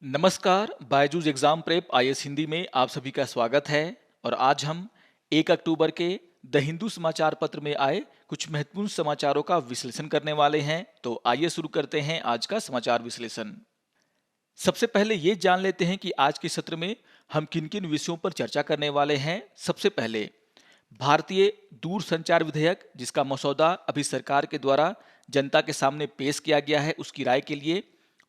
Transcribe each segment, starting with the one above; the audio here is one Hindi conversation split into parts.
नमस्कार, Byju's exam prep IAS Hindi में आप सभी का स्वागत है। और आज हम 1 अक्टूबर के द हिंदू समाचार पत्र में आए कुछ महत्वपूर्ण समाचारों का विश्लेषण करने वाले हैं। तो आइए शुरू करते हैं आज का समाचार विश्लेषण। सबसे पहले ये जान लेते हैं कि आज के सत्र में हम किन किन विषयों पर चर्चा करने वाले हैं। सबसे पहले भारतीय दूरसंचार विधेयक, जिसका मसौदा अभी सरकार के द्वारा जनता के सामने पेश किया गया है उसकी राय के लिए,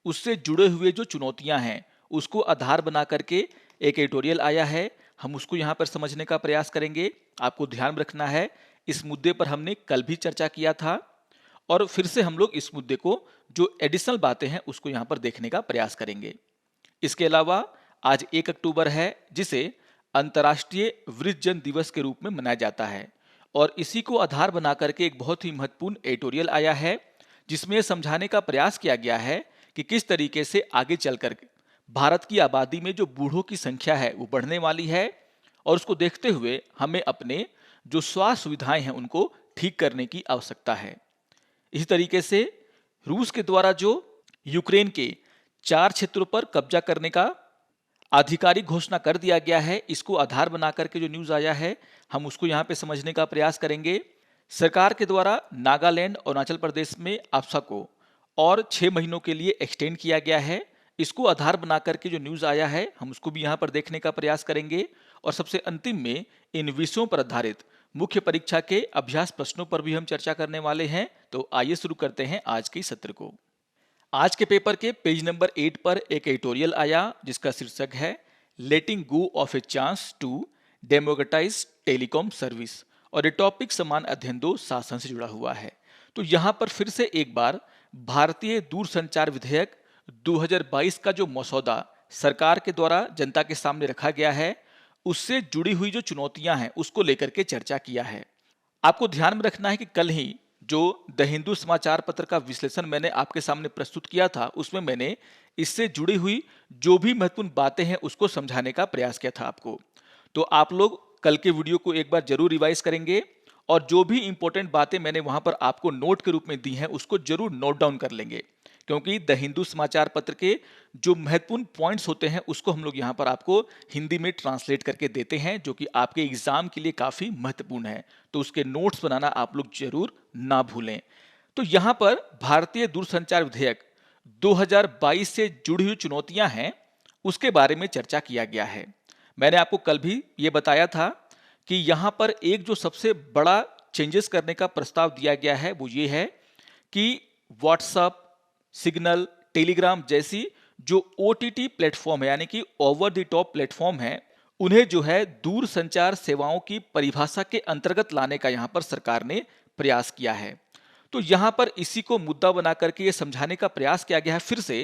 उससे जुड़े हुए जो चुनौतियां हैं उसको आधार बना करके एक एडिटोरियल आया है। हम उसको यहाँ पर समझने का प्रयास करेंगे। आपको ध्यान रखना है, इस मुद्दे पर हमने कल भी चर्चा किया था और फिर से हम लोग इस मुद्दे को जो एडिशनल बातें हैं उसको यहाँ पर देखने का प्रयास करेंगे। इसके अलावा आज 1 अक्टूबर है, जिसे अंतर्राष्ट्रीय वृद्धजन दिवस के रूप में मनाया जाता है और इसी को आधार बना करके एक बहुत ही महत्वपूर्ण एडिटोरियल आया है, जिसमें यह समझाने का प्रयास किया गया है कि किस तरीके से आगे चलकर भारत की आबादी में जो बूढ़ों की संख्या है वो बढ़ने वाली है और उसको देखते हुए हमें अपने जो स्वास्थ्य सुविधाएं हैं उनको ठीक करने की आवश्यकता है। इसी तरीके से रूस के द्वारा जो यूक्रेन के 4 क्षेत्रों पर कब्जा करने का आधिकारिक घोषणा कर दिया गया है, इसको आधार बनाकर के जो न्यूज आया है हम उसको यहाँ पे समझने का प्रयास करेंगे। सरकार के द्वारा नागालैंड और अरुणाचल प्रदेश में आफ्सा को और 6 महीनों के लिए एक्सटेंड किया गया है, इसको आधार बनाकर के जो न्यूज आया है हम उसको भी यहाँ पर देखने का प्रयास करेंगे। और सबसे अंतिम में इन विषयों पर आधारित मुख्य परीक्षा के अभ्यास प्रश्नों पर भी हम चर्चा करने वाले हैं। तो आइए शुरू करते हैं आज के सत्र को। आज के पेपर के पेज नंबर 8 पर एक एडिटोरियल आया जिसका शीर्षक है letting go of a chance to democratise telecom service, और ये टॉपिक समान अध्ययन 2 शासन से जुड़ा हुआ है। तो यहाँ पर फिर से एक बार भारतीय दूरसंचार विधेयक 2022 का जो मसौदा सरकार के द्वारा जनता के सामने रखा गया है उससे जुड़ी हुई जो चुनौतियां हैं उसको लेकर के चर्चा किया है। आपको ध्यान में रखना है कि कल ही जो द हिंदू समाचार पत्र का विश्लेषण मैंने आपके सामने प्रस्तुत किया था उसमें मैंने इससे जुड़ी हुई जो भी महत्वपूर्ण बातें हैं उसको समझाने का प्रयास किया था आपको। तो आप लोग कल के वीडियो को एक बार जरूर रिवाइज करेंगे और जो भी इंपॉर्टेंट बातें मैंने वहां पर आपको नोट के रूप में दी हैं उसको जरूर नोट डाउन कर लेंगे, क्योंकि द हिंदू समाचार पत्र के जो महत्वपूर्ण पॉइंट्स होते हैं उसको हम लोग यहाँ पर आपको हिंदी में ट्रांसलेट करके देते हैं, जो कि आपके एग्जाम के लिए काफी महत्वपूर्ण है। तो उसके नोट्स बनाना आप लोग जरूर ना भूलें। तो यहाँ पर भारतीय दूरसंचार विधेयक 2022 से जुड़ी हुई चुनौतियां हैं उसके बारे में चर्चा किया गया है। मैंने आपको कल भी ये बताया था कि यहाँ पर एक जो सबसे बड़ा चेंजेस करने का प्रस्ताव दिया गया है वो ये है कि व्हाट्सएप, सिग्नल, टेलीग्राम जैसी जो ओटीटी प्लेटफॉर्म है यानी कि ओवर द टॉप प्लेटफॉर्म है उन्हें जो है दूर संचार सेवाओं की परिभाषा के अंतर्गत लाने का यहाँ पर सरकार ने प्रयास किया है। तो यहाँ पर इसी को मुद्दा बना करके ये समझाने का प्रयास किया गया है फिर से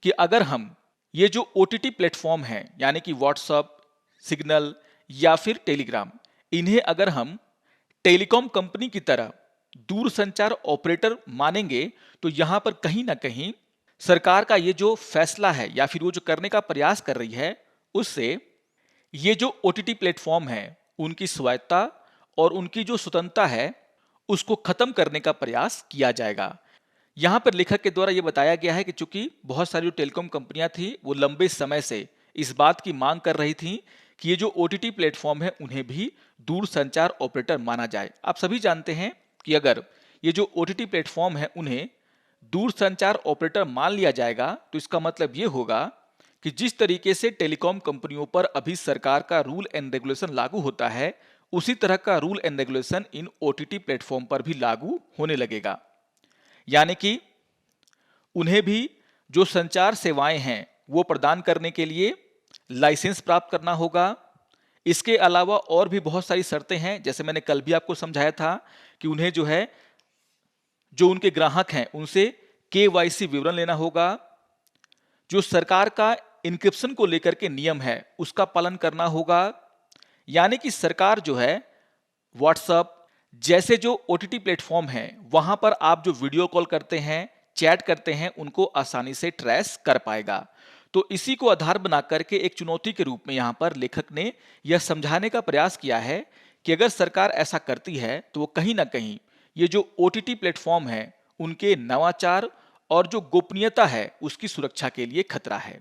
कि अगर हम ये जो ओटीटी प्लेटफॉर्म है यानी कि व्हाट्सएप, सिग्नल या फिर टेलीग्राम, इन्हें अगर हम टेलीकॉम कंपनी की तरह दूरसंचार ऑपरेटर मानेंगे तो यहां पर कहीं ना कहीं सरकार का ये जो फैसला है या फिर वो जो करने का प्रयास कर रही है उससे ये जो ओटीटी प्लेटफॉर्म है उनकी स्वायत्ता और उनकी जो स्वतंत्रता है उसको खत्म करने का प्रयास किया जाएगा। यहां पर लेखक के द्वारा ये बताया गया है कि चूंकि बहुत सारी जो टेलीकॉम कंपनियां थी वो लंबे समय से इस बात की मांग कर रही थी कि ये जो ओटीटी प्लेटफॉर्म है उन्हें भी दूरसंचार ऑपरेटर माना जाए। आप सभी जानते हैं कि अगर ये जो ओटीटी प्लेटफॉर्म है उन्हें दूरसंचार ऑपरेटर मान लिया जाएगा तो इसका मतलब ये होगा कि जिस तरीके से टेलीकॉम कंपनियों पर अभी सरकार का रूल एंड रेगुलेशन लागू होता है उसी तरह का rule and regulation in OTT platform पर भी लागू होने लगेगा। यानी कि उन्हें भी जो संचार सेवाएं हैं वो प्रदान करने के लिए लाइसेंस प्राप्त करना होगा। इसके अलावा और भी बहुत सारी शर्तें हैं, जैसे मैंने कल भी आपको समझाया था कि उन्हें जो है जो उनके ग्राहक हैं उनसे केवाईसी विवरण लेना होगा। जो सरकार का इंक्रिप्शन को लेकर के नियम है उसका पालन करना होगा। यानी कि सरकार जो है व्हाट्सएप जैसे जो ओटीटी प्लेटफॉर्म है वहां पर आप जो वीडियो कॉल करते हैं, चैट करते हैं, उनको आसानी से ट्रेस कर पाएगा। तो इसी को आधार बना करके एक चुनौती के रूप में यहां पर लेखक ने यह समझाने का प्रयास किया है कि अगर सरकार ऐसा करती है तो वो कहीं ना कहीं ये जो ओटीटी प्लेटफॉर्म है उनके नवाचार और जो गोपनीयता है उसकी सुरक्षा के लिए खतरा है।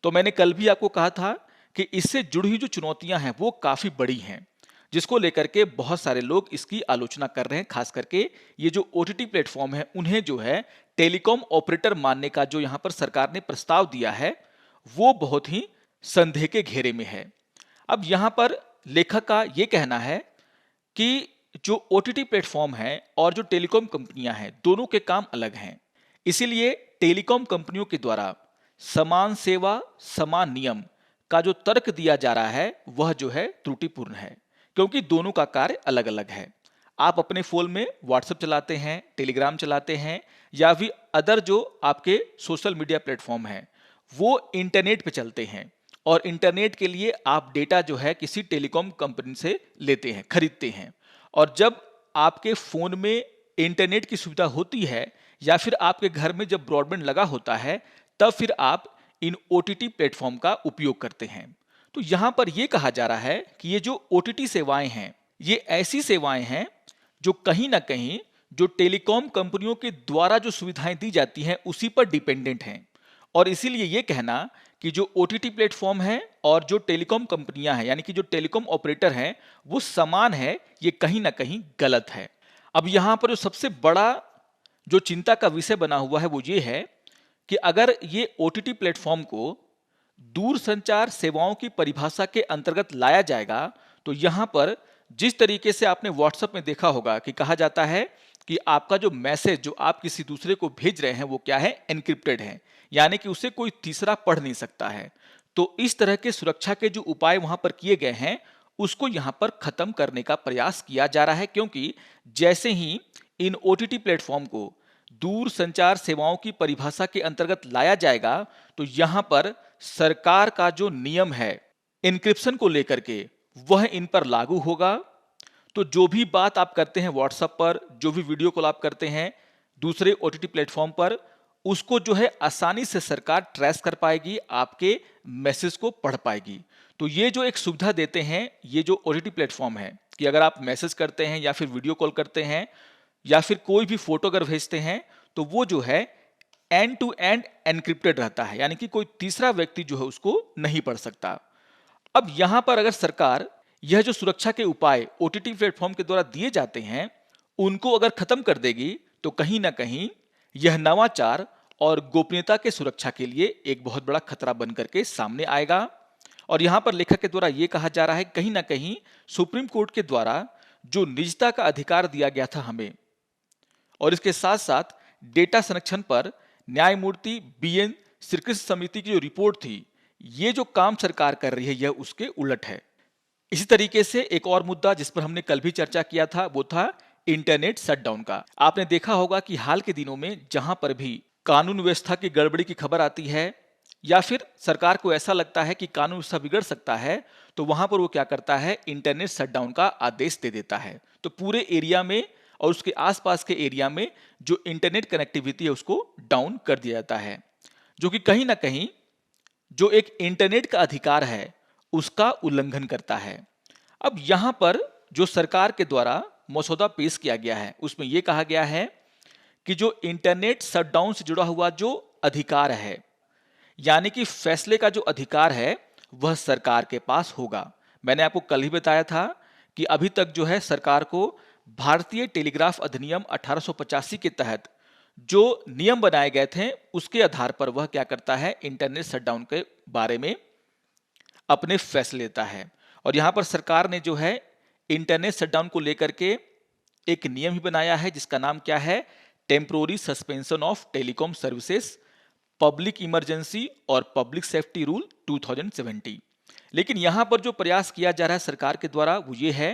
तो मैंने कल भी आपको कहा था कि इससे जुड़ी हुई जो चुनौतियां हैं वो काफी बड़ी हैं, जिसको लेकर के बहुत सारे लोग इसकी आलोचना कर रहे हैं। खास करके ये जो ओटीटी प्लेटफॉर्म है उन्हें जो है टेलीकॉम ऑपरेटर मानने का जो यहाँ पर सरकार ने प्रस्ताव दिया है वो बहुत ही संदेह के घेरे में है। अब यहाँ पर लेखक का ये कहना है कि जो ओटीटी प्लेटफॉर्म है और जो टेलीकॉम कंपनियां हैं दोनों के काम अलग हैं। इसीलिए टेलीकॉम कंपनियों के द्वारा समान सेवा समान नियम का जो तर्क दिया जा रहा है वह जो है त्रुटिपूर्ण है, क्योंकि दोनों का कार्य अलग अलग है। आप अपने फोन में व्हाट्सएप चलाते हैं, टेलीग्राम चलाते हैं या फिर अदर जो आपके सोशल मीडिया प्लेटफॉर्म हैं वो इंटरनेट पे चलते हैं, और इंटरनेट के लिए आप डेटा जो है किसी टेलीकॉम कंपनी से लेते हैं, खरीदते हैं। और जब आपके फोन में इंटरनेट की सुविधा होती है या फिर आपके घर में जब ब्रॉडबैंड लगा होता है तब फिर आप इन ओटीटी प्लेटफॉर्म का उपयोग करते हैं। तो यहां पर यह कहा जा रहा है कि ये जो ओटीटी सेवाएं हैं ये ऐसी सेवाएं हैं जो कहीं ना कहीं जो टेलीकॉम कंपनियों के द्वारा जो सुविधाएं दी जाती हैं उसी पर डिपेंडेंट हैं। और इसीलिए यह कहना कि जो ओटीटी प्लेटफॉर्म है और जो टेलीकॉम कंपनियां हैं यानी कि जो टेलीकॉम ऑपरेटर हैं वो समान है, ये कहीं ना कहीं गलत है। अब यहां पर जो सबसे बड़ा जो चिंता का विषय बना हुआ है वो ये है कि अगर ये ओटीटी प्लेटफॉर्म को दूर संचार सेवाओं की परिभाषा के अंतर्गत लाया जाएगा तो यहां पर जिस तरीके से आपने व्हाट्सएप में देखा होगा कि कहा जाता है कि आपका जो मैसेज जो आप किसी दूसरे को भेज रहे हैं वो क्या है, एनक्रिप्टेड है, यानी कि उसे कोई तीसरा पढ़ नहीं सकता है। तो इस तरह के सुरक्षा के जो उपाय वहां पर किए गए हैं उसको यहां पर खत्म करने का प्रयास किया जा रहा है, क्योंकि जैसे ही इन ओटीटी प्लेटफॉर्म को दूर संचार सेवाओं की परिभाषा के अंतर्गत लाया जाएगा तो यहां पर सरकार का जो नियम है एन्क्रिप्शन को लेकर के वह इन पर लागू होगा। तो जो भी बात आप करते हैं व्हाट्सएप पर, जो भी वीडियो कॉल आप करते हैं दूसरे ओटीटी प्लेटफॉर्म पर, उसको जो है आसानी से सरकार ट्रेस कर पाएगी, आपके मैसेज को पढ़ पाएगी। तो ये जो एक सुविधा देते हैं ये जो ओटीटी प्लेटफॉर्म है कि अगर आप मैसेज करते हैं या फिर वीडियो कॉल करते हैं या फिर कोई भी फोटो अगर भेजते हैं तो वो जो है एंड टू एंड एनक्रिप्टेड रहता है, यानी कि कोई तीसरा व्यक्ति जो है उसको नहीं पढ़ सकता। अब यहां पर अगर सरकार यह जो सुरक्षा के उपाय ओटीटी प्लेटफॉर्म के द्वारा दिए जाते हैं उनको अगर खत्म कर देगी तो कहीं ना कहीं यह नवाचार और गोपनीयता के सुरक्षा के लिए एक बहुत बड़ा खतरा बन करके सामने आएगा। और यहां पर लेखक के द्वारा यह कहा जा रहा है कहीं ना कहीं सुप्रीम कोर्ट के द्वारा जो निजता का अधिकार दिया गया था हमें, और इसके साथ साथ डेटा संरक्षण पर न्यायमूर्ति बीएन श्रीकृष्ण समिति की जो रिपोर्ट थी, ये जो काम सरकार कर रही है यह उसके उलट है। इसी तरीके से एक और मुद्दा जिस पर हमने कल भी चर्चा किया था वो था इंटरनेट शटडाउन का। आपने देखा होगा कि हाल के दिनों में जहां पर भी कानून व्यवस्था की गड़बड़ी की खबर आती है या फिर सरकार को ऐसा लगता है कि कानून व्यवस्था बिगड़ सकता है तो वहां पर वो क्या करता है, इंटरनेट शटडाउन का आदेश दे देता है। तो पूरे एरिया में और उसके आसपास के एरिया में जो इंटरनेट कनेक्टिविटी है उसको डाउन कर दिया जाता है, जो कि कहीं ना कहीं जो एक इंटरनेट का अधिकार है उसका उल्लंघन करता है। अब यहां पर जो सरकार के द्वारा मसौदा पेश किया गया है उसमें यह कहा गया है कि जो इंटरनेट शटडाउन से जुड़ा हुआ जो अधिकार है यानी कि फैसले का जो अधिकार है वह सरकार के पास होगा। मैंने आपको कल ही बताया था कि अभी तक जो है सरकार को भारतीय टेलीग्राफ अधिनियम 1885 के तहत जो नियम बनाए गए थे उसके आधार पर वह क्या करता है, इंटरनेट शटडाउन के बारे में अपने फैसले लेता है। और यहां पर सरकार ने जो है इंटरनेट शटडाउन को लेकर के एक नियम ही बनाया है जिसका नाम क्या है, temporary suspension of telecom services public emergency और पब्लिक सेफ्टी रूल 2070। लेकिन यहां पर जो प्रयास किया जा रहा है सरकार के द्वारा वो ये है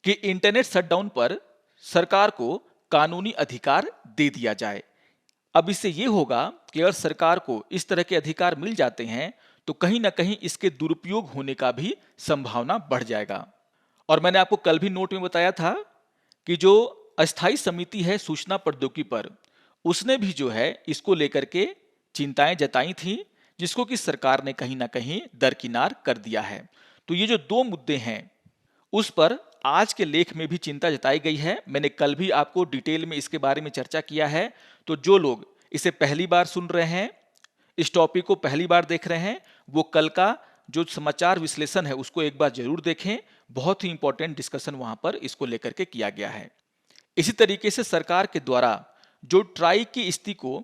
कि इंटरनेट शटडाउन पर सरकार को कानूनी अधिकार दे दिया जाए। अब इससे यह होगा कि अगर सरकार को इस तरह के अधिकार मिल जाते हैं तो कहीं ना कहीं इसके दुरुपयोग होने का भी संभावना बढ़ जाएगा। और मैंने आपको कल भी नोट में बताया था कि जो अस्थायी समिति है सूचना प्रौद्योगिकी पर, उसने भी जो है इसको लेकर के चिंताएं जताई थी, जिसको कि सरकार ने कहीं ना कहीं दरकिनार कर दिया है। तो ये जो दो मुद्दे हैं उस पर आज के लेख में भी चिंता जताई गई है। मैंने कल भी आपको डिटेल में इसके बारे में चर्चा किया है। तो जो लोग इसे पहली बार सुन रहे हैं इस टॉपिक को पहली बार देख रहे हैं वो कल का जो समाचार विश्लेषण है उसको एक बार जरूर देखें। बहुत ही इंपॉर्टेंट डिस्कशन वहां पर इसको लेकर के किया गया है। इसी तरीके से सरकार के द्वारा जो ट्राई की स्थिति को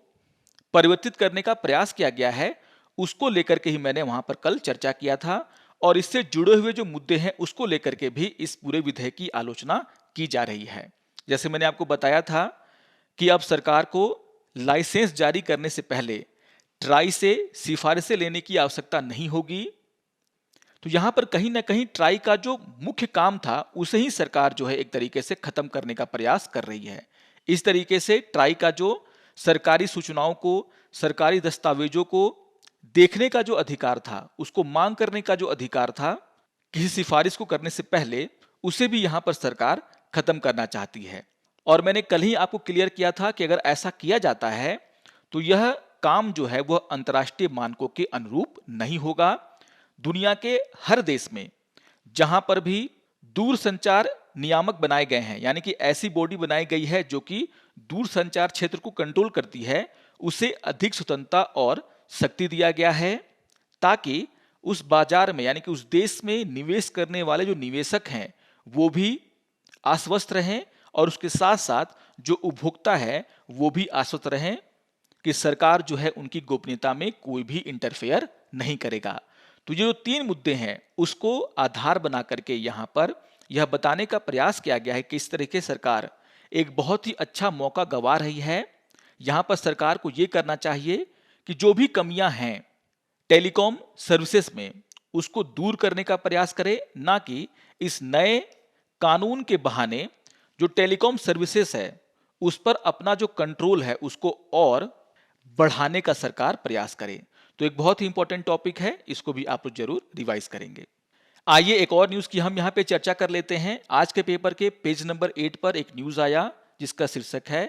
परिवर्तित करने का प्रयास किया गया है उसको लेकर के ही मैंने वहां पर कल चर्चा किया था और इससे जुड़े हुए जो मुद्दे हैं उसको लेकर के भी इस पूरे विधेयक की आलोचना की जा रही है। जैसे मैंने आपको बताया था कि अब सरकार को लाइसेंस जारी करने से पहले ट्राई से सिफारिशें लेने की आवश्यकता नहीं होगी। तो यहां पर कहीं ना कहीं ट्राई का जो मुख्य काम था उसे ही सरकार जो है एक तरीके से खत्म करने का प्रयास कर रही है। इस तरीके से ट्राई का जो सरकारी सूचनाओं को, सरकारी दस्तावेजों को देखने का जो अधिकार था, उसको मांग करने का जो अधिकार था किसी सिफारिश को करने से पहले, उसे भी यहां पर सरकार खत्म करना चाहती है। और मैंने कल ही आपको क्लियर किया था कि अगर ऐसा किया जाता है तो यह काम जो है वह अंतर्राष्ट्रीय मानकों के अनुरूप नहीं होगा। दुनिया के हर देश में जहां पर भी दूरसंचार नियामक बनाए गए हैं, यानी कि ऐसी बॉडी बनाई गई है जो कि दूरसंचार क्षेत्र को कंट्रोल करती है, उसे अधिक स्वतंत्रता और शक्ति दिया गया है ताकि उस बाजार में यानी कि उस देश में निवेश करने वाले जो निवेशक हैं वो भी आश्वस्त रहें और उसके साथ साथ जो उपभोक्ता है वो भी आश्वस्त रहें कि सरकार जो है उनकी गोपनीयता में कोई भी इंटरफेयर नहीं करेगा। तो ये जो तीन मुद्दे हैं उसको आधार बना करके यहाँ पर यह बताने का प्रयास किया गया है कि इस तरीके सरकार एक बहुत ही अच्छा मौका गंवा रही है। यहाँ पर सरकार को ये करना चाहिए कि जो भी कमियां हैं टेलीकॉम सर्विसेज में उसको दूर करने का प्रयास करे, ना कि इस नए कानून के बहाने जो टेलीकॉम सर्विसेज है उस पर अपना जो कंट्रोल है उसको और बढ़ाने का सरकार प्रयास करे। तो एक बहुत ही इंपॉर्टेंट टॉपिक है, इसको भी आप लोग जरूर रिवाइज करेंगे। आइए एक और न्यूज की हम यहाँ पे चर्चा कर लेते हैं। आज के पेपर के पेज नंबर 8 पर एक न्यूज आया जिसका शीर्षक है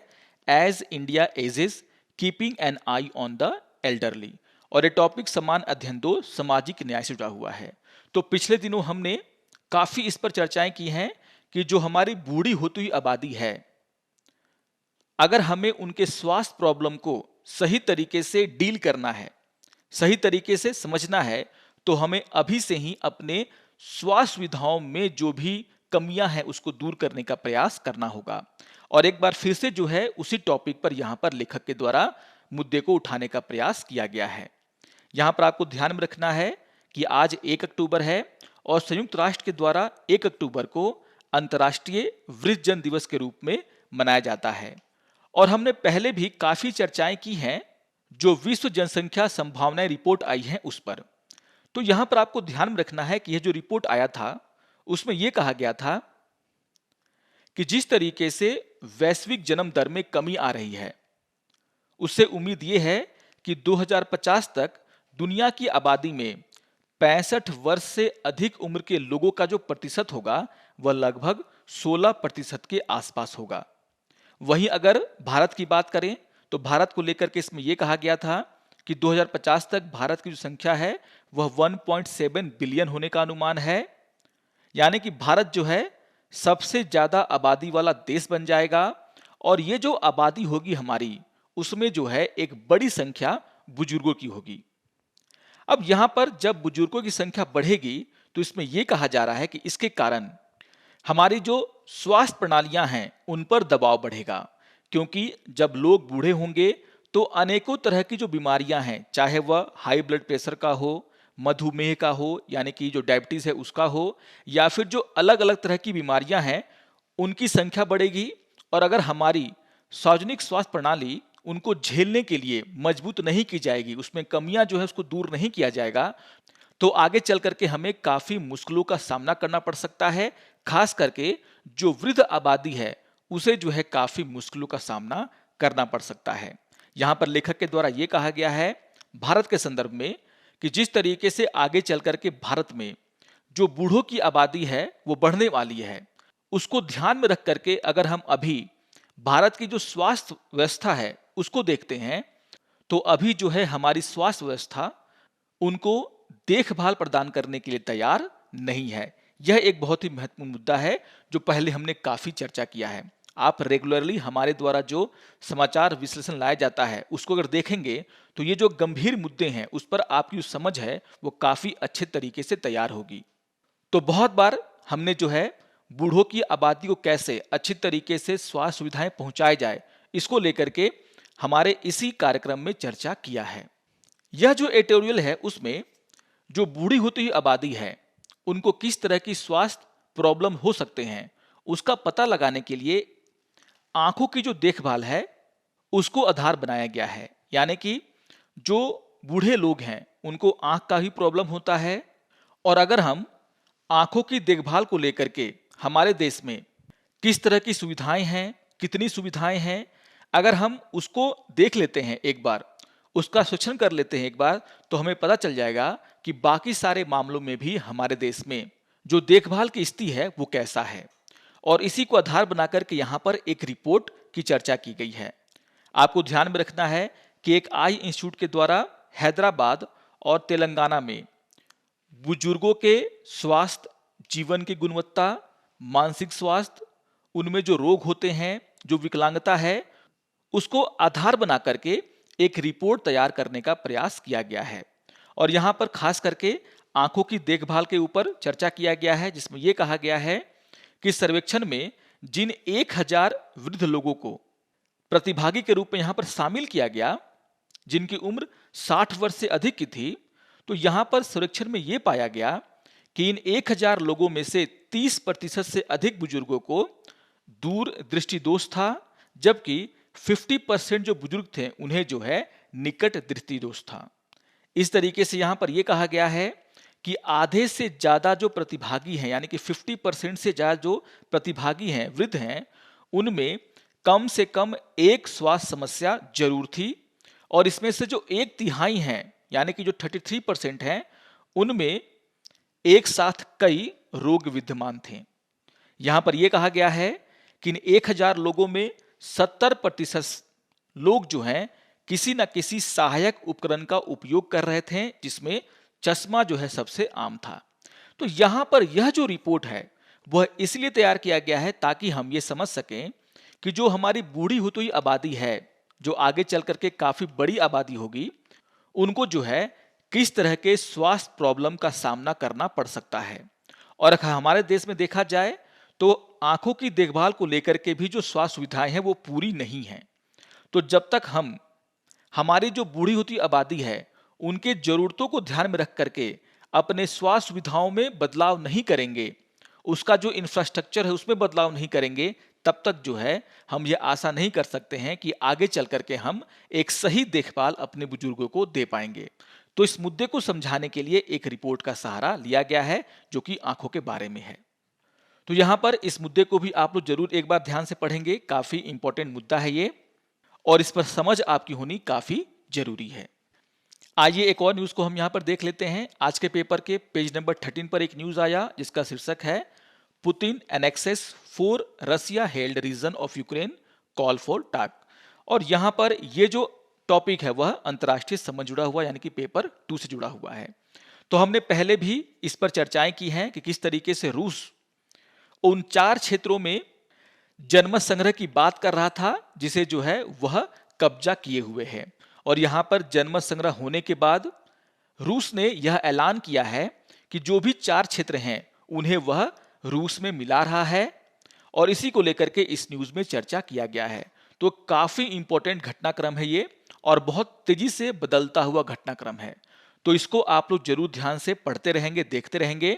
as India ages keeping an eye on the elderly, और ये टॉपिक समान अध्ययन 2 सामाजिक न्याय से जुड़ा हुआ है। तो पिछले दिनों हमने काफी इस पर चर्चाएं की हैं कि जो हमारी बूढ़ी होती हुई आबादी है, अगर हमें उनके स्वास्थ्य प्रॉब्लम को सही तरीके से डील करना है, सही तरीके से समझना है, तो हमें अभी से ही अपने स्वास्थ्य सुविधाओं में जो भी कमियां हैं उसको दूर करने का प्रयास करना होगा। और एक बार फिर से जो है उसी टॉपिक पर यहां पर लेखक के द्वारा मुद्दे को उठाने का प्रयास किया गया है। यहां पर आपको ध्यान में रखना है कि आज 1 अक्टूबर है और संयुक्त राष्ट्र के द्वारा 1 अक्टूबर को अंतर्राष्ट्रीय वृद्धजन दिवस के रूप में मनाया जाता है। और हमने पहले भी काफी चर्चाएं की हैं जो विश्व जनसंख्या संभावनाएं रिपोर्ट आई है उस पर। तो यहां पर आपको ध्यान में रखना है कि यह जो रिपोर्ट आया था उसमें यह कहा गया था कि जिस तरीके से वैश्विक जन्म दर में कमी आ रही है उससे उम्मीद यह है कि 2050 तक दुनिया की आबादी में 65 वर्ष से अधिक उम्र के लोगों का जो प्रतिशत होगा वह लगभग 16% के आसपास होगा। वहीं अगर भारत की बात करें तो भारत को लेकर के इसमें यह कहा गया था कि 2050 तक भारत की जो संख्या है वह 1.7 बिलियन होने का अनुमान है, यानी कि भारत जो है सबसे ज्यादा आबादी वाला देश बन जाएगा। और ये जो आबादी होगी हमारी उसमें जो है एक बड़ी संख्या बुजुर्गों की होगी। अब यहां पर जब बुजुर्गों की संख्या बढ़ेगी तो इसमें यह कहा जा रहा है कि इसके कारण हमारी जो स्वास्थ्य प्रणालियां हैं उन पर दबाव बढ़ेगा, क्योंकि जब लोग बूढ़े होंगे तो अनेकों तरह की जो बीमारियां हैं, चाहे वह हाई ब्लड प्रेशर का हो, मधुमेह का हो यानी कि जो डायबिटीज है उसका हो, या फिर जो अलग अलग तरह की बीमारियां हैं उनकी संख्या बढ़ेगी। और अगर हमारी सार्वजनिक स्वास्थ्य प्रणाली उनको झेलने के लिए मजबूत नहीं की जाएगी, उसमें कमियां जो है उसको दूर नहीं किया जाएगा, तो आगे चल करके हमें काफी मुश्किलों का सामना करना पड़ सकता है। खास करके जो वृद्ध आबादी है उसे जो है काफी मुश्किलों का सामना करना पड़ सकता है। यहां पर लेखक के द्वारा यह कहा गया है भारत के संदर्भ में कि जिस तरीके से आगे चल करके भारत में जो बूढ़ों की आबादी है वो बढ़ने वाली है, उसको ध्यान में रख करके अगर हम अभी भारत की जो स्वास्थ्य व्यवस्था है उसको देखते हैं तो अभी जो है हमारी स्वास्थ्य व्यवस्था उनको देखभाल प्रदान करने के लिए तैयार नहीं है। यह एक बहुत ही महत्वपूर्ण मुद्दा है जो पहले हमने काफी चर्चा किया है। आप रेगुलरली हमारे द्वारा जो समाचार विश्लेषण लाया जाता है उसको अगर देखेंगे तो ये जो गंभीर मुद्दे हैं उस पर आपकी जो समझ है वो काफ़ी अच्छे तरीके से तैयार होगी। तो बहुत बार हमने जो है बूढ़ों की आबादी को कैसे अच्छी तरीके से स्वास्थ्य सुविधाएं पहुंचाई जाए इसको लेकर के हमारे इसी कार्यक्रम में चर्चा किया है। यह जो एडिटोरियल है उसमें जो बूढ़ी होती हुई आबादी है उनको किस तरह की स्वास्थ्य प्रॉब्लम हो सकते हैं उसका पता लगाने के लिए आंखों की जो देखभाल है उसको आधार बनाया गया है। यानी कि जो बूढ़े लोग हैं उनको आंख का भी प्रॉब्लम होता है, और अगर हम आंखों की देखभाल को लेकर के हमारे देश में किस तरह की सुविधाएं हैं, कितनी सुविधाएं हैं, अगर हम उसको देख लेते हैं एक बार, उसका शिक्षण कर लेते हैं एक बार, तो हमें पता चल जाएगा कि बाकी सारे मामलों में भी हमारे देश में जो देखभाल की स्थिति है वो कैसा है। और इसी को आधार बनाकर के यहाँ पर एक रिपोर्ट की चर्चा की गई है। आपको ध्यान में रखना है कि एक आई इंस्टीट्यूट के द्वारा हैदराबाद और तेलंगाना में बुजुर्गों के स्वास्थ्य, जीवन की गुणवत्ता, मानसिक स्वास्थ्य, उनमें जो रोग होते हैं, जो विकलांगता है, उसको आधार बना करके एक रिपोर्ट तैयार करने का प्रयास किया गया है। और यहाँ पर खास करके आंखों की देखभाल के ऊपर चर्चा किया गया है, जिसमें यह कहा गया है कि सर्वेक्षण में जिन 1000 वृद्ध लोगों को प्रतिभागी के रूप में यहाँ पर शामिल किया गया, जिनकी उम्र 60 वर्ष से अधिक की थी, तो यहाँ पर सर्वेक्षण में यह पाया गया कि इन 1000 लोगों में से 30% से अधिक बुजुर्गों को दूर दृष्टि दोष था, जबकि 50% जो बुजुर्ग थे उन्हें जो है निकट दृष्टि दोष था। इस तरीके से यहाँ पर यह कहा गया है कि आधे से ज्यादा जो प्रतिभागी हैं, यानी कि 50% से ज्यादा जो प्रतिभागी हैं, वृद्ध हैं, उनमें कम से कम एक स्वास्थ्य समस्या जरूर थी, और इसमें से जो 1/3 हैं, यानी कि जो 33% हैं, उनमें एक साथ कई रोग विद्यमान थे। यहां पर यह कहा गया है कि इन 1000 लोगों में 70% लोग जो हैं किसी न किसी सहायक उपकरण का उपयोग कर रहे थे, जिसमें चश्मा जो है सबसे आम था। तो यहां पर यह जो रिपोर्ट है वह इसलिए तैयार किया गया है ताकि हम ये समझ सकें कि जो हमारी बूढ़ी होती हुई आबादी है, जो आगे चल करके काफी बड़ी आबादी होगी, उनको जो है किस तरह के स्वास्थ्य प्रॉब्लम का सामना करना पड़ सकता है। और अगर हमारे देश में देखा जाए तो आंखों की देखभाल को लेकर के भी जो स्वास्थ्य सुविधाएं हैं वो पूरी नहीं है। तो जब तक हम हमारी जो बूढ़ी होती आबादी है उनके जरूरतों को ध्यान में रख करके अपने स्वास्थ्य सुविधाओं में बदलाव नहीं करेंगे, उसका जो इंफ्रास्ट्रक्चर है उसमें बदलाव नहीं करेंगे, तब तक जो है हम ये आशा नहीं कर सकते हैं कि आगे चल करके हम एक सही देखभाल अपने बुजुर्गों को दे पाएंगे। तो इस मुद्दे को समझाने के लिए एक रिपोर्ट का सहारा लिया गया है जो कि आंखों के बारे में है। तो यहां पर इस मुद्दे को भी आप लोग जरूर एक बार ध्यान से पढ़ेंगे, काफी इंपॉर्टेंट मुद्दा है ये, और इस पर समझ आपकी होनी काफी जरूरी है। आइए एक और न्यूज को हम यहां पर देख लेते हैं। आज के पेपर के पेज नंबर 13 पर एक न्यूज आया जिसका शीर्षक है Putin annexes 4 Russia held region of Ukraine call for talk. और यहां पर ये जो टॉपिक है वह अंतर्राष्ट्रीय संबंध जुड़ा हुआ, यानी कि पेपर 2 से जुड़ा हुआ है। तो हमने पहले भी इस पर चर्चाएं की हैं कि किस तरीके से रूस उन 4 क्षेत्रों में जनमत संग्रह की बात कर रहा था जिसे जो है वह कब्जा किए हुए है। और यहां पर जनमत संग्रह होने के बाद रूस ने यह ऐलान किया है कि जो भी 4 क्षेत्र हैं उन्हें वह रूस में मिला रहा है, और इसी को लेकर के इस न्यूज में चर्चा किया गया है। तो काफी इंपॉर्टेंट घटनाक्रम है ये, और बहुत तेजी से बदलता हुआ घटनाक्रम है। तो इसको आप लोग जरूर ध्यान से पढ़ते रहेंगे, देखते रहेंगे।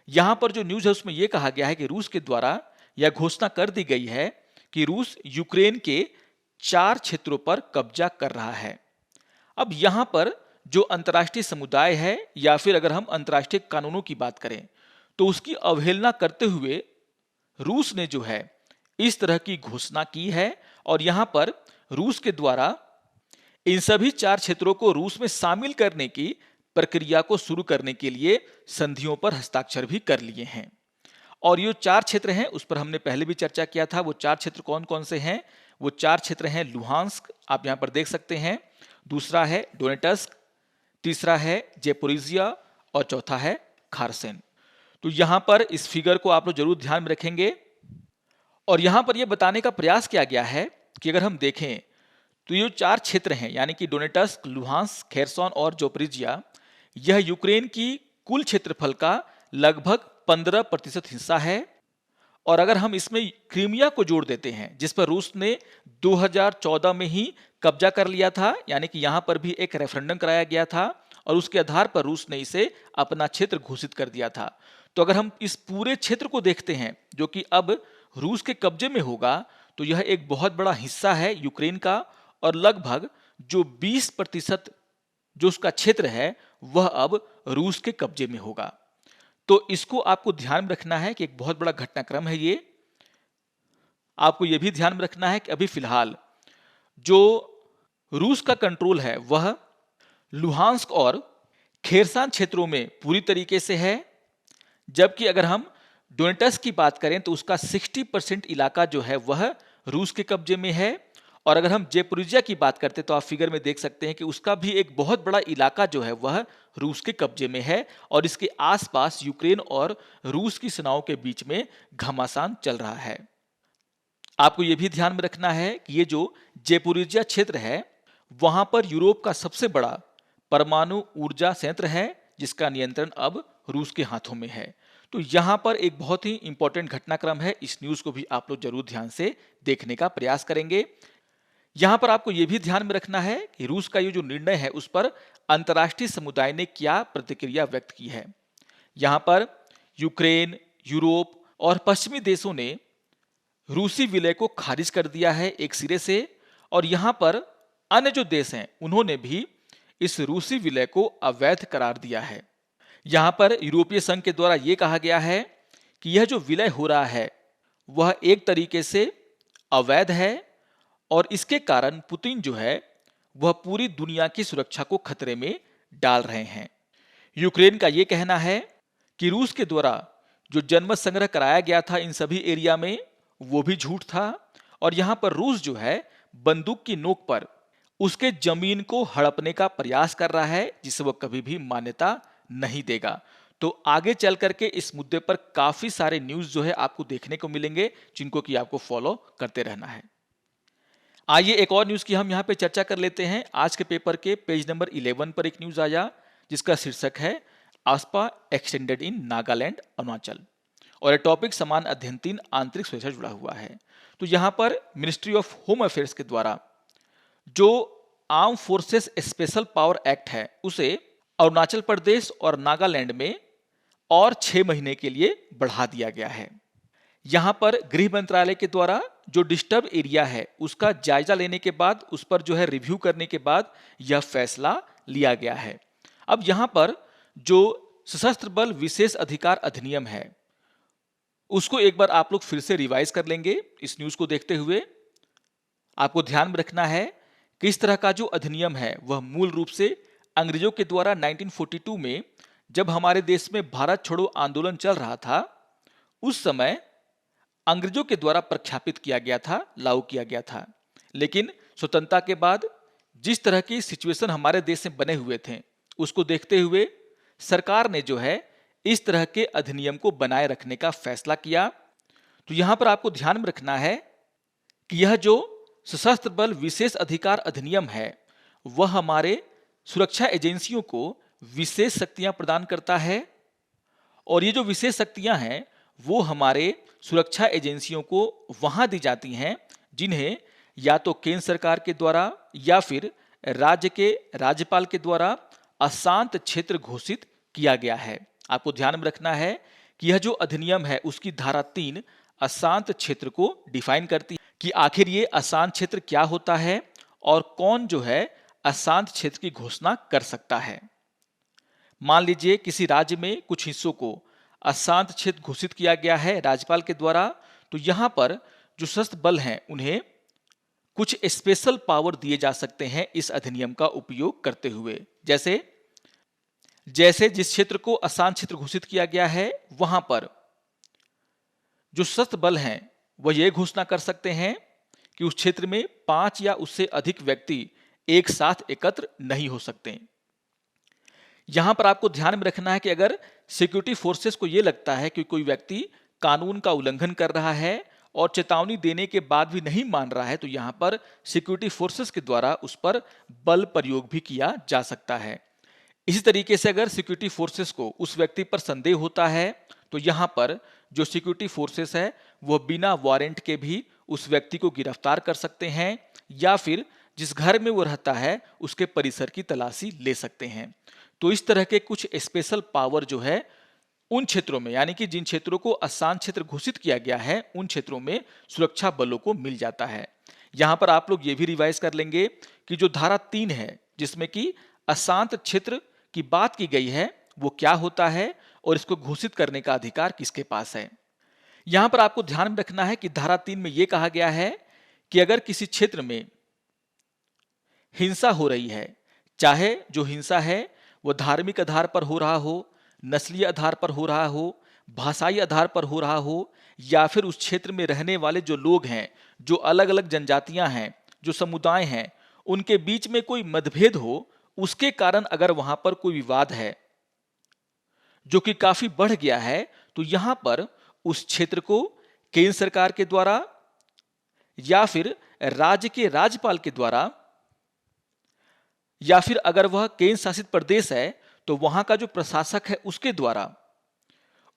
यहां पर जो न्यूज है उसमें यह कहा गया है कि रूस के द्वारा यह घोषणा कर दी गई है कि रूस यूक्रेन के 4 क्षेत्रों पर कब्जा कर रहा है। अब यहां पर जो अंतर्राष्ट्रीय समुदाय है, या फिर अगर हम अंतर्राष्ट्रीय कानूनों की बात करें, तो उसकी अवहेलना करते हुए रूस ने जो है इस तरह की घोषणा की है। और यहां पर रूस के द्वारा इन सभी 4 क्षेत्रों को रूस में शामिल करने की प्रक्रिया को शुरू करने के लिए संधियों पर हस्ताक्षर भी कर लिए हैं। और ये 4 क्षेत्र हैं उस पर हमने पहले भी चर्चा किया था। वो 4 क्षेत्र कौन कौन से हैं? वो 4 क्षेत्र हैं लुहांस्क, आप यहां पर देख सकते हैं, दूसरा है डोनेटस्क, तीसरा है जेपोरिजिया, और चौथा है खारसेन। तो यहां पर इस फिगर को आप लोग जरूर ध्यान में रखेंगे। और यहां पर यह बताने का प्रयास किया गया है कि अगर हम देखें तो ये 4 क्षेत्र हैं, यानी कि डोनेटस्क, लुहांस्क, खेरसॉन और जोपरिजिया, यह यूक्रेन की कुल क्षेत्रफल का लगभग 15% हिस्सा है। और अगर हम इसमें क्रीमिया को जोड़ देते हैं, जिस पर रूस ने 2014 में ही कब्जा कर लिया था, यानी कि यहां पर भी एक रेफरेंडम कराया गया था और उसके आधार पर रूस ने इसे अपना क्षेत्र घोषित कर दिया था। तो अगर हम इस पूरे क्षेत्र को देखते हैं जो कि अब रूस के कब्जे में होगा, तो यह एक बहुत बड़ा हिस्सा है यूक्रेन का और लगभग जो 20% जो उसका क्षेत्र है वह अब रूस के कब्जे में होगा। तो इसको आपको ध्यान में रखना है कि एक बहुत बड़ा घटनाक्रम है ये। आपको यह भी ध्यान में रखना है कि अभी फिलहाल जो रूस का कंट्रोल है वह लुहांस्क और खेरसान क्षेत्रों में पूरी तरीके से है, जबकि अगर हम डोनेटस्क की बात करें तो उसका 60% इलाका जो है वह रूस के कब्जे में है। और अगर हम जेपोरिजिया की बात करते हैं तो आप फिगर में देख सकते हैं कि उसका भी एक बहुत बड़ा इलाका जो है वह रूस के कब्जे में है और इसके आसपास यूक्रेन और रूस की सेनाओं के बीच में घमासान चल रहा है। आपको यह भी ध्यान में रखना है कि ये जो जेपोरिजिया क्षेत्र है वहां पर यूरोप का सबसे बड़ा परमाणु ऊर्जा संयंत्र है, जिसका नियंत्रण अब रूस के हाथों में है। तो यहां पर एक बहुत ही इंपॉर्टेंट घटनाक्रम है, इस न्यूज को भी आप लोग जरूर ध्यान से देखने का प्रयास करेंगे। यहां पर आपको यह भी ध्यान में रखना है कि रूस का ये जो निर्णय है उस पर अंतर्राष्ट्रीय समुदाय ने क्या प्रतिक्रिया व्यक्त की है। यहां पर यूक्रेन, यूरोप और पश्चिमी देशों ने रूसी विलय को खारिज कर दिया है एक सिरे से, और यहां पर अन्य जो देश हैं उन्होंने भी इस रूसी विलय को अवैध करार दिया है। यहां पर यूरोपीय संघ के द्वारा यह कहा गया है कि यह जो विलय हो रहा है वह एक तरीके से अवैध है और इसके कारण पुतिन जो है वह पूरी दुनिया की सुरक्षा को खतरे में डाल रहे हैं। यूक्रेन का यह कहना है कि रूस के द्वारा जो जनमत संग्रह कराया गया था इन सभी एरिया में वो भी झूठ था और यहां पर रूस जो है बंदूक की नोक पर उसके जमीन को हड़पने का प्रयास कर रहा है, जिसे वो कभी भी मान्यता नहीं देगा। तो आगे चल करके इस मुद्दे पर काफी सारे न्यूज जो है आपको देखने को मिलेंगे, जिनको कि आपको फॉलो करते रहना है। आइए एक और न्यूज की हम यहां पे चर्चा कर लेते हैं। आज के पेपर के पेज नंबर 11 पर एक न्यूज आया जिसका शीर्षक है आस्पा एक्सटेंडेड इन नागालैंड अरुणाचल, और यह टॉपिक समान अध्ययन 3 आंतरिक सुरक्षा से जुड़ा हुआ है। तो यहां पर मिनिस्ट्री ऑफ होम अफेयर्स के द्वारा जो arm forces special power act है उसे अरुणाचल प्रदेश और नागालैंड में और 6 महीने के लिए बढ़ा दिया गया है। यहां पर गृह मंत्रालय के द्वारा जो डिस्टर्ब एरिया है उसका जायजा लेने के बाद, उस पर जो है रिव्यू करने के बाद यह फैसला लिया गया है। अब यहां पर जो सशस्त्र बल विशेष अधिकार अधिनियम है उसको एक बार आप लोग फिर से रिवाइज कर लेंगे। इस न्यूज को देखते हुए आपको ध्यान में रखना है कि इस तरह का जो अधिनियम है वह मूल रूप से अंग्रेजों के द्वारा 1942 में जब हमारे देश में भारत छोड़ो आंदोलन चल रहा था उस समय अंग्रेजों के द्वारा प्रख्यापित किया गया था, लागू किया गया था। लेकिन स्वतंत्रता के बाद जिस तरह की सिचुएशन हमारे देश में बने हुए थे उसको देखते हुए सरकार ने जो है इस तरह के अधिनियम को बनाए रखने का फैसला किया। तो यहां पर आपको ध्यान में रखना है कि यह जो सशस्त्र बल विशेष अधिकार अधिनियम है वह हमारे सुरक्षा एजेंसियों को विशेष शक्तियां प्रदान करता है, और ये जो विशेष शक्तियां हैं वो हमारे सुरक्षा एजेंसियों को वहां दी जाती हैं जिन्हें या तो केंद्र सरकार के द्वारा या फिर राज्य के राज्यपाल के द्वारा अशांत क्षेत्र घोषित किया गया है। आपको ध्यान में रखना है कि यह जो अधिनियम है उसकी धारा 3 अशांत क्षेत्र को डिफाइन करती है कि आखिर ये अशांत क्षेत्र क्या होता है और कौन जो है अशांत क्षेत्र की घोषणा कर सकता है। मान लीजिए किसी राज्य में कुछ हिस्सों को अशांत क्षेत्र घोषित किया गया है राज्यपाल के द्वारा, तो यहां पर जो सशस्त्र बल हैं उन्हें कुछ स्पेशल पावर दिए जा सकते हैं इस अधिनियम का उपयोग करते हुए। जैसे जिस क्षेत्र को अशांत क्षेत्र घोषित किया गया है वहां पर जो सशस्त्र बल हैं वह यह घोषणा कर सकते हैं कि उस क्षेत्र में 5 या उससे अधिक व्यक्ति एक साथ एकत्र नहीं हो सकते। यहां पर आपको ध्यान में रखना है कि अगर सिक्योरिटी फोर्सेस को यह लगता है कि कोई व्यक्ति कानून का उल्लंघन कर रहा है और चेतावनी देने के बाद भी नहीं मान रहा है तो यहाँ पर सिक्योरिटी फोर्सेस के द्वारा उस पर बल प्रयोग भी किया जा सकता है। इसी तरीके से अगर सिक्योरिटी फोर्सेस को उस व्यक्ति पर संदेह होता है तो यहाँ पर जो सिक्योरिटी फोर्सेस है वह बिना वारंट के भी उस व्यक्ति को गिरफ्तार कर सकते हैं या फिर जिस घर में वो रहता है उसके परिसर की तलाशी ले सकते हैं। तो इस तरह के कुछ स्पेशल पावर जो है उन क्षेत्रों में, यानी कि जिन क्षेत्रों को अशांत क्षेत्र घोषित किया गया है, उन क्षेत्रों में सुरक्षा बलों को मिल जाता है। यहां पर आप लोग ये भी रिवाइज कर लेंगे कि जो धारा 3 है जिसमें कि अशांत क्षेत्र की बात की गई है वो क्या होता है और इसको घोषित करने का अधिकार किसके पास है। यहां पर आपको ध्यान में रखना है कि धारा 3 में यह कहा गया है कि अगर किसी क्षेत्र में हिंसा हो रही है, चाहे जो हिंसा है वो धार्मिक आधार पर हो रहा हो, नस्लीय आधार पर हो रहा हो, भाषाई आधार पर हो रहा हो, या फिर उस क्षेत्र में रहने वाले जो लोग हैं, जो अलग अलग जनजातियां हैं, जो समुदाय हैं, उनके बीच में कोई मतभेद हो, उसके कारण अगर वहां पर कोई विवाद है जो कि काफी बढ़ गया है, तो यहां पर उस क्षेत्र को केंद्र सरकार के द्वारा या फिर राज्य के राज्यपाल के द्वारा, या फिर अगर वह केंद्र शासित प्रदेश है तो वहां का जो प्रशासक है उसके द्वारा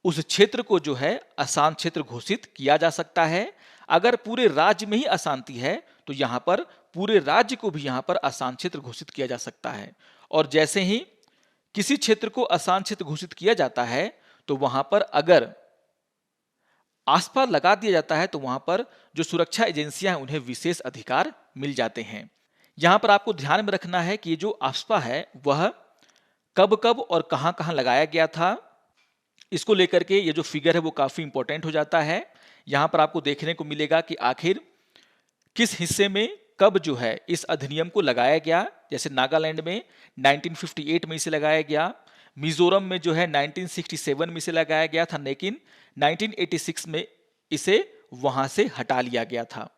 उस क्षेत्र को जो है अशांत क्षेत्र घोषित किया जा सकता है। अगर पूरे राज्य में ही अशांति है तो यहां पर पूरे राज्य को भी यहां पर अशांत क्षेत्र घोषित किया जा सकता है। और जैसे ही किसी क्षेत्र को अशांत क्षेत्र घोषित किया जाता है तो वहां पर अगर आसपास लगा दिया जाता है तो वहां पर जो सुरक्षा एजेंसियां हैं उन्हें विशेष अधिकार मिल जाते हैं। यहां पर आपको ध्यान में रखना है कि जो आसपा है वह कब कब और कहां कहां लगाया गया था, इसको लेकर के ये जो फिगर है वो काफी इंपॉर्टेंट हो जाता है। यहां पर आपको देखने को मिलेगा कि आखिर किस हिस्से में कब जो है इस अधिनियम को लगाया गया। जैसे नागालैंड में 1958 में इसे लगाया गया, मिजोरम में जो है 1967 में इसे लगाया गया था, लेकिन 1986 में इसे वहां से हटा लिया गया था।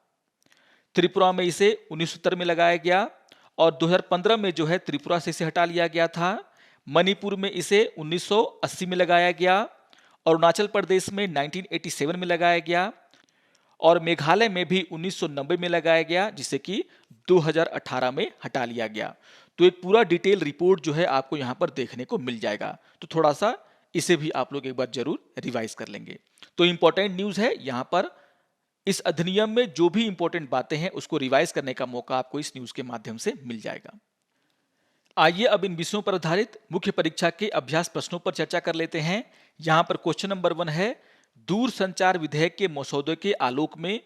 त्रिपुरा में इसे 1970 में लगाया गया और 2015 में जो है त्रिपुरा से इसे हटा लिया गया था। मणिपुर में इसे 1980 में लगाया गया, अरुणाचल प्रदेश में 1987 में लगाया गया और मेघालय में भी 1990 में लगाया गया, जिसे कि 2018 में हटा लिया गया। तो एक पूरा डिटेल रिपोर्ट जो है आपको यहाँ पर देखने को मिल जाएगा, तो थोड़ा सा इसे भी आप लोग एक बार जरूर रिवाइज कर लेंगे। तो इंपॉर्टेंट न्यूज है, यहाँ पर इस अधिनियम में जो भी इंपॉर्टेंट बातें हैं उसको रिवाइज करने का मौका आपको इस न्यूज के माध्यम से मिल जाएगा। आइए अब इन विषयों पर आधारित मुख्य परीक्षा के अभ्यास प्रश्नों पर चर्चा कर लेते हैं। यहां पर क्वेश्चन नंबर 1 है, दूर संचार विधेयक के मसौदे के आलोक में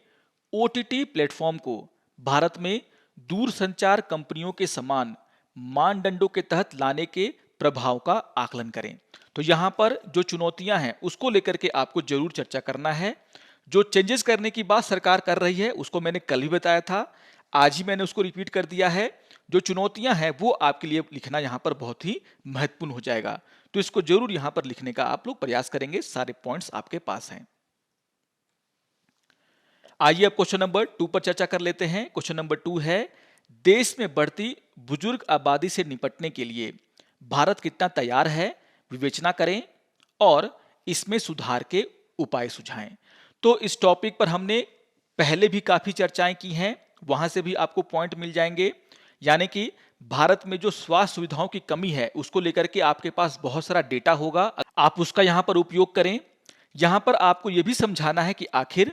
ओटीटी प्लेटफॉर्म को भारत में दूर संचार कंपनियों के समान मानदंडों के तहत लाने के प्रभाव का आकलन करें। तो यहां पर जो चुनौतियां हैं उसको लेकर के आपको जरूर चर्चा करना है। जो चेंजेस करने की बात सरकार कर रही है उसको मैंने कल ही बताया था, आज ही मैंने उसको रिपीट कर दिया है। जो चुनौतियां हैं वो आपके लिए लिखना यहां पर बहुत ही महत्वपूर्ण हो जाएगा, तो इसको जरूर यहां पर लिखने का आप लोग प्रयास करेंगे, सारे पॉइंट्स आपके पास हैं। आइए अब क्वेश्चन नंबर 2 पर चर्चा कर लेते हैं। क्वेश्चन नंबर 2 है, देश में बढ़ती बुजुर्ग आबादी से निपटने के लिए भारत कितना तैयार है, विवेचना करें और इसमें सुधार के उपाय सुझाएं। तो इस टॉपिक पर हमने पहले भी काफी चर्चाएं की हैं, वहां से भी आपको पॉइंट मिल जाएंगे। यानी कि भारत में जो स्वास्थ्य सुविधाओं की कमी है उसको लेकर के आपके पास बहुत सारा डेटा होगा, आप उसका यहां पर उपयोग करें। यहां पर आपको यह भी समझाना है कि आखिर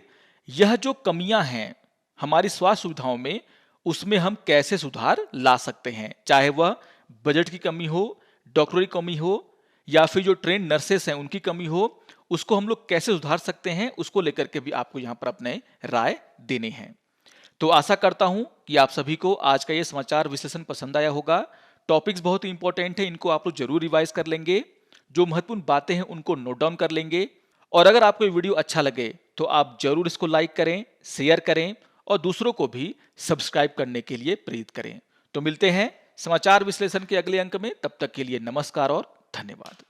यह जो कमियां हैं हमारी स्वास्थ्य सुविधाओं में, उसमें हम कैसे सुधार ला सकते हैं, चाहे वह बजट की कमी हो, डॉक्टरी कमी हो, या फिर जो ट्रेन नर्सेस हैं उनकी कमी हो, उसको हम लोग कैसे सुधार सकते हैं, उसको लेकर के भी आपको यहां पर अपने राय देने हैं। तो आशा करता हूं कि आप सभी को आज का ये समाचार विश्लेषण पसंद आया होगा। टॉपिक्स बहुत ही इंपॉर्टेंट है, इनको आप लोग जरूर रिवाइज कर लेंगे, जो महत्वपूर्ण बातें हैं उनको नोट डाउन कर लेंगे। और अगर आपको ये वीडियो अच्छा लगे तो आप जरूर इसको लाइक करें, शेयर करें और दूसरों को भी सब्सक्राइब करने के लिए प्रेरित करें। तो मिलते हैं समाचार विश्लेषण के अगले अंक में, तब तक के लिए नमस्कार और धन्यवाद।